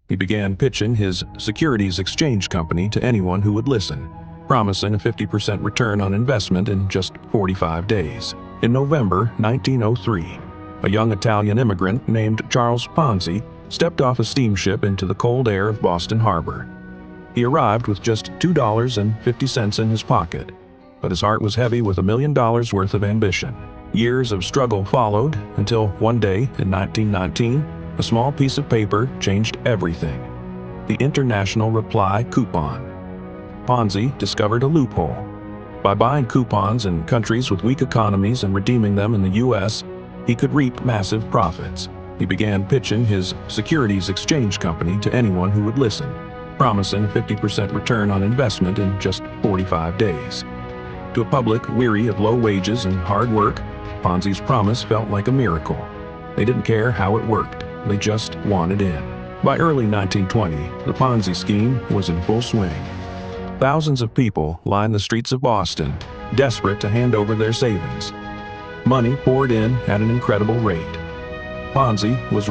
He began pitching his securities exchange company to anyone who would listen, promising a 50% return on investment in just 45 days. In November 1903, a young Italian immigrant named Charles Ponzi stepped off a steamship into the cold air of Boston Harbor. He arrived with just $2.50 in his pocket, but his heart was heavy with $1 million worth of ambition. Years of struggle followed until one day in 1919, a small piece of paper changed everything: the International Reply Coupon. Ponzi discovered a loophole. By buying coupons in countries with weak economies and redeeming them in the U.S., he could reap massive profits. He began pitching his securities exchange company to anyone who would listen, promising a 50% return on investment in just 45 days. To a public weary of low wages and hard work, Ponzi's promise felt like a miracle. They didn't care how it worked. They just wanted in. By early 1920, the Ponzi scheme was in full swing. Thousands of people lined the streets of Boston, desperate to hand over their savings. Money poured in at an incredible rate. Ponzi was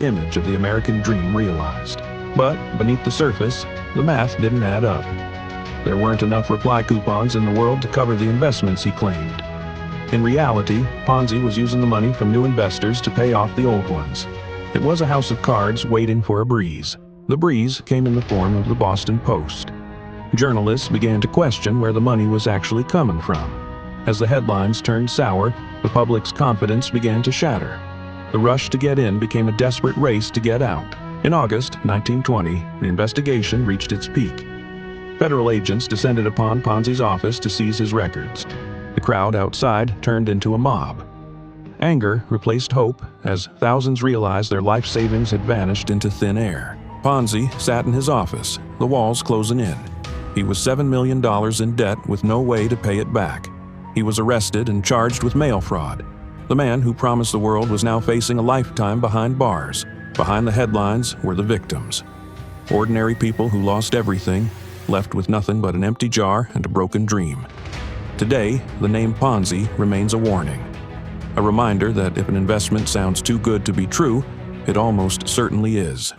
image of the American dream realized. But beneath the surface, the math didn't add up. There weren't enough reply coupons in the world to cover the investments he claimed. In reality, Ponzi was using the money from new investors to pay off the old ones. It was a house of cards waiting for a breeze. The breeze came in the form of the Boston Post. Journalists began to question where the money was actually coming from. As the headlines turned sour, the public's confidence began to shatter. The rush to get in became a desperate race to get out. In August 1920, the investigation reached its peak. Federal agents descended upon Ponzi's office to seize his records. The crowd outside turned into a mob. Anger replaced hope as thousands realized their life savings had vanished into thin air. Ponzi sat in his office, the walls closing in. He was $7 million in debt with no way to pay it back. He was arrested and charged with mail fraud. The man who promised the world was now facing a lifetime behind bars. Behind the headlines were the victims. Ordinary people who lost everything, left with nothing but an empty jar and a broken dream. Today, the name Ponzi remains a warning. A reminder that if an investment sounds too good to be true, it almost certainly is.